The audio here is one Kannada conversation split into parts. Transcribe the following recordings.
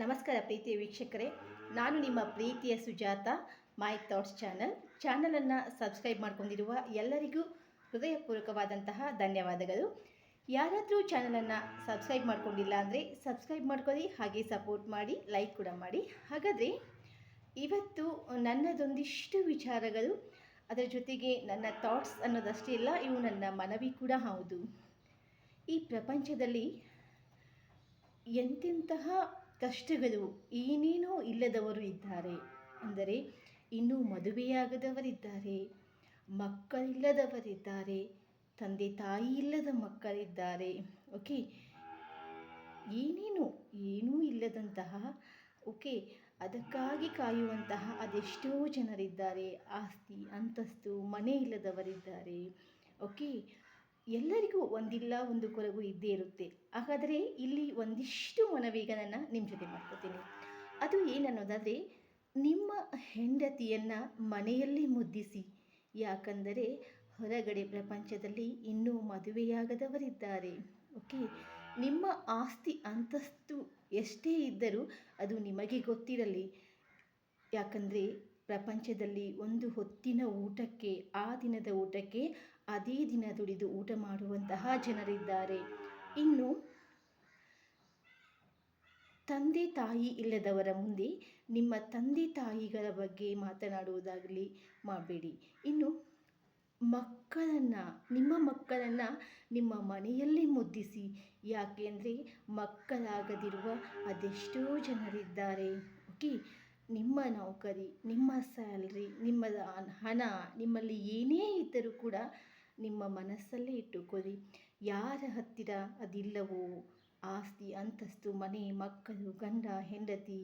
ನಮಸ್ಕಾರ ಪ್ರೀತಿಯ ವೀಕ್ಷಕರೇ, ನಾನು ನಿಮ್ಮ ಪ್ರೀತಿಯ ಸುಜಾತ. ಮೈ ಥಾಟ್ಸ್ ಚಾನಲನ್ನು ಸಬ್ಸ್ಕ್ರೈಬ್ ಮಾಡ್ಕೊಂಡಿರುವ ಎಲ್ಲರಿಗೂ ಹೃದಯಪೂರ್ವಕವಾದಂತಹ ಧನ್ಯವಾದಗಳು. ಯಾರಾದರೂ ಚಾನಲನ್ನು ಸಬ್ಸ್ಕ್ರೈಬ್ ಮಾಡ್ಕೊಂಡಿಲ್ಲ ಅಂದರೆ ಸಬ್ಸ್ಕ್ರೈಬ್ ಮಾಡ್ಕೊಳ್ಳಿ, ಹಾಗೆ ಸಪೋರ್ಟ್ ಮಾಡಿ, ಲೈಕ್ ಕೂಡ ಮಾಡಿ. ಹಾಗಾದರೆ ಇವತ್ತು ನನ್ನದೊಂದಿಷ್ಟು ವಿಚಾರಗಳು, ಅದರ ಜೊತೆಗೆ ನನ್ನ ಥಾಟ್ಸ್ ಅನ್ನೋದಷ್ಟೇ ಇಲ್ಲ, ಇವು ನನ್ನ ಮನವಿ ಕೂಡ ಹೌದು. ಈ ಪ್ರಪಂಚದಲ್ಲಿ ಎಂತೆಂತಹ ಕಷ್ಟಗಳು, ಏನೇನೋ ಇಲ್ಲದವರು ಇದ್ದಾರೆ. ಅಂದರೆ ಇನ್ನೂ ಮದುವೆಯಾಗದವರಿದ್ದಾರೆ, ಮಕ್ಕಳಿಲ್ಲದವರಿದ್ದಾರೆ, ತಂದೆ ತಾಯಿ ಇಲ್ಲದ ಮಕ್ಕಳಿದ್ದಾರೆ. ಓಕೆ, ಏನೂ ಇಲ್ಲದಂತಹ, ಓಕೆ, ಅದಕ್ಕಾಗಿ ಕಾಯುವಂತಹ ಅದೆಷ್ಟೋ ಜನರಿದ್ದಾರೆ. ಆಸ್ತಿ ಅಂತಸ್ತು ಮನೆ ಇಲ್ಲದವರಿದ್ದಾರೆ. ಓಕೆ, ಎಲ್ಲರಿಗೂ ಒಂದಿಲ್ಲ ಒಂದು ಕೊರಗು ಇದ್ದೇ ಇರುತ್ತೆ. ಹಾಗಾದರೆ ಇಲ್ಲಿ ಒಂದಿಷ್ಟು ಮನವಿಗಳನ್ನು ನಿಮ್ಮ ಜೊತೆ ಮಾಡ್ಕೋತೀನಿ. ಅದು ಏನನ್ನೋದಾದರೆ, ನಿಮ್ಮ ಹೆಂಡತಿಯನ್ನು ಮನೆಯಲ್ಲಿ ಮುದ್ದಿಸಿ. ಯಾಕಂದರೆ ಹೊರಗಡೆ ಪ್ರಪಂಚದಲ್ಲಿ ಇನ್ನೂ ಮದುವೆಯಾಗದವರಿದ್ದಾರೆ. ಓಕೆ, ನಿಮ್ಮ ಆಸ್ತಿ ಅಂತಸ್ತು ಎಷ್ಟೇ ಇದ್ದರೂ ಅದು ನಿಮಗೆ ಗೊತ್ತಿರಲಿ. ಯಾಕಂದರೆ ಪ್ರಪಂಚದಲ್ಲಿ ಒಂದು ಹೊತ್ತಿನ ಊಟಕ್ಕೆ, ಆ ದಿನದ ಊಟಕ್ಕೆ ಅದೇ ದಿನ ದುಡಿದು ಊಟ ಮಾಡುವಂತಹ ಜನರಿದ್ದಾರೆ. ಇನ್ನು ತಂದೆ ತಾಯಿ ಇಲ್ಲದವರ ಮುಂದೆ ನಿಮ್ಮ ತಂದೆ ತಾಯಿಗಳ ಬಗ್ಗೆ ಮಾತನಾಡುವುದಾಗಲಿ ಮಾಡಬೇಡಿ. ಇನ್ನು ನಿಮ್ಮ ಮಕ್ಕಳನ್ನು ನಿಮ್ಮ ಮನೆಯಲ್ಲಿ ಮುದ್ದಿಸಿ. ಯಾಕೆಂದರೆ ಮಕ್ಕಳಾಗದಿರುವ ಅದೆಷ್ಟೋ ಜನರಿದ್ದಾರೆ. ಓಕೆ, ನಿಮ್ಮ ನೌಕರಿ, ನಿಮ್ಮ ಸ್ಯಾಲ್ರಿ, ನಿಮ್ಮ ಹಣ ನಿಮ್ಮಲ್ಲಿ ಏನೇ ಇದ್ದರೂ ಕೂಡ ನಿಮ್ಮ ಮನಸ್ಸಲ್ಲೇ ಇಟ್ಟುಕೊಳ್ಳಿ. ಯಾರ ಹತ್ತಿರ ಅದಿಲ್ಲವೋ, ಆಸ್ತಿ ಅಂತಸ್ತು ಮನೆ ಮಕ್ಕಳು ಗಂಡ ಹೆಂಡತಿ,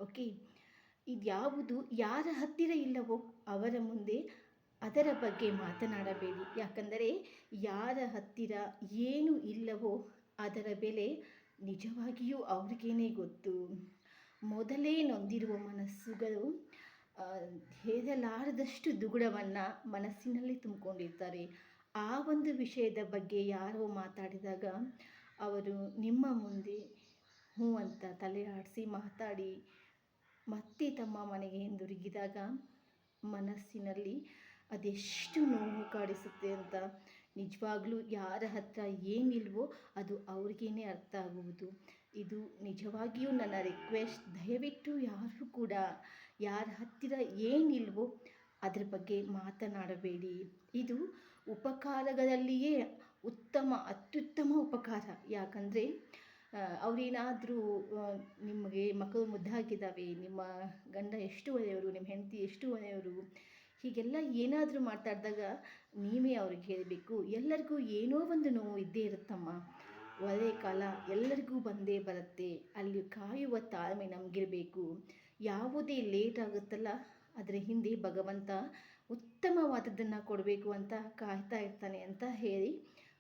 ಓಕೆ, ಇದ್ಯಾವುದು ಯಾರ ಹತ್ತಿರ ಇಲ್ಲವೋ ಅವರ ಮುಂದೆ ಅದರ ಬಗ್ಗೆ ಮಾತನಾಡಬೇಡಿ. ಯಾಕಂದರೆ ಯಾರ ಹತ್ತಿರ ಏನು ಇಲ್ಲವೋ ಅದರ ಬೆಲೆ ನಿಜವಾಗಿಯೂ ಅವ್ರಿಗೇನೆ ಗೊತ್ತು. ಮೊದಲೇ ನೊಂದಿರುವ ಮನಸ್ಸುಗಳು ಹೇಳಲಾರದಷ್ಟು ದುಗುಡವನ್ನು ಮನಸ್ಸಿನಲ್ಲಿ ತುಂಬಿಕೊಂಡಿರ್ತಾರೆ. ಆ ಒಂದು ವಿಷಯದ ಬಗ್ಗೆ ಯಾರೋ ಮಾತಾಡಿದಾಗ ಅವರು ನಿಮ್ಮ ಮುಂದೆ ಹ್ಞೂ ಅಂತ ತಲೆ ಆಡಿಸಿ ಮಾತಾಡಿ ಮತ್ತೆ ತಮ್ಮ ಮನೆಗೆ ಹಿಂದಿರುಗಿದಾಗ ಮನಸ್ಸಿನಲ್ಲಿ ಅದೆಷ್ಟು ನೋವು ಕಾಡಿಸುತ್ತೆ ಅಂತ ನಿಜವಾಗ್ಲೂ ಯಾರ ಹತ್ರ ಏನಿಲ್ವೋ ಅದು ಅವ್ರಿಗೇನೆ ಅರ್ಥ ಆಗುವುದು. ಇದು ನಿಜವಾಗಿಯೂ ನನ್ನ ರಿಕ್ವೆಸ್ಟ್. ದಯವಿಟ್ಟು ಯಾರು ಕೂಡ ಯಾರ ಹತ್ತಿರ ಏನಿಲ್ವೋ ಅದ್ರ ಬಗ್ಗೆ ಮಾತನಾಡಬೇಡಿ. ಇದು ಉಪಕಾರಗಳಲ್ಲಿಯೇ ಅತ್ಯುತ್ತಮ ಉಪಕಾರ. ಯಾಕಂದರೆ ಅವರೇನಾದರೂ ನಿಮಗೆ ಮಕ್ಕಳು ಮುದ್ದಾಗಿದ್ದಾವೆ, ನಿಮ್ಮ ಗಂಡ ಎಷ್ಟು ಒಳ್ಳೆಯವರು, ನಿಮ್ಮ ಹೆಂಡತಿ ಎಷ್ಟು ಒಳ್ಳೆಯವರು, ಹೀಗೆಲ್ಲ ಏನಾದರೂ ಮಾತಾಡಿದಾಗ ನೀವೇ ಅವ್ರಿಗೆ ಹೇಳಬೇಕು, ಎಲ್ಲರಿಗೂ ಏನೋ ಒಂದು ನೋವು ಇದ್ದೇ ಇರುತ್ತಮ್ಮ, ಒಳ್ಳೆಯ ಕಾಲ ಎಲ್ಲರಿಗೂ ಬಂದೇ ಬರುತ್ತೆ, ಅಲ್ಲಿ ಕಾಯುವ ತಾಳ್ಮೆ ನಮಗಿರಬೇಕು. ಯಾವುದೇ ಲೇಟ್ ಆಗುತ್ತಲ್ಲ ಅದರ ಹಿಂದೆ ಭಗವಂತ ಉತ್ತಮವಾದದ್ದನ್ನು ಕೊಡಬೇಕು ಅಂತ ಕಾಯ್ತಾ ಇರ್ತಾನೆ ಅಂತ ಹೇಳಿ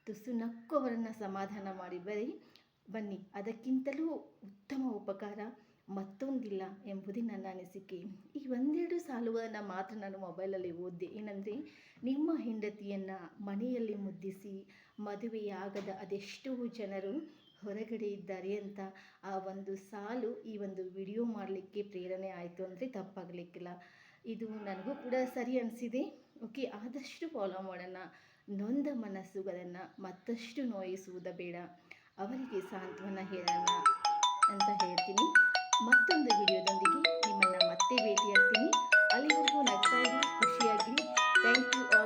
ತುಸು ನಕ್ಕು ಅವರನ್ನು ಸಮಾಧಾನ ಮಾಡಿ ಬನ್ನಿ. ಅದಕ್ಕಿಂತಲೂ ಉತ್ತಮ ಉಪಕಾರ ಮತ್ತೊಂದಿಲ್ಲ ಎಂಬುದೇ ನನ್ನ ಅನಿಸಿಕೆ. ಈ ಒಂದೆರಡು ಸಾಲುಗಳನ್ನು ಮಾತ್ರ ನಾನು ಮೊಬೈಲಲ್ಲಿ ಓದಿದೆ. ಏನಂದರೆ, ನಿಮ್ಮ ಹೆಂಡತಿಯನ್ನು ಮನೆಯಲ್ಲಿ ಮುದ್ದಿಸಿ. ಮದುವೆಯಾಗದ ಅದೆಷ್ಟೋ ಜನರು ಹೊರಗಡೆ ಇದ್ದಾರೆ ಅಂತ ಆ ಒಂದು ಸಾಲು ಈ ಒಂದು ವಿಡಿಯೋ ಮಾಡಲಿಕ್ಕೆ ಪ್ರೇರಣೆ ಆಯಿತು ಅಂದರೆ ತಪ್ಪಾಗಲಿಕ್ಕಿಲ್ಲ. ಇದು ನನಗೂ ಕೂಡ ಸರಿ ಅನಿಸಿದೆ. ಓಕೆ, ಆದಷ್ಟು ಫಾಲೋ ಮಾಡೋಣ. ನೊಂದ ಮನಸ್ಸುಗಳನ್ನು ಮತ್ತಷ್ಟು ನೋಯಿಸುವುದು ಬೇಡ, ಅವರಿಗೆ ಸಾಂತ್ವನ ಹೇಳೋಣ ಅಂತ ಹೇಳ್ತೀನಿ. ಮತ್ತೊಂದು ವಿಡಿಯೋದೊಂದಿಗೆ ನಿಮ್ಮನ್ನು ಮತ್ತೆ ಭೇಟಿಯಾಗ್ತೀನಿ. ಅಲ್ಲಿವರೆಗೂ ನಗ್ತಾ ಇರಿ, ಖುಷಿಯಾಗಿರಿ. Thank you all.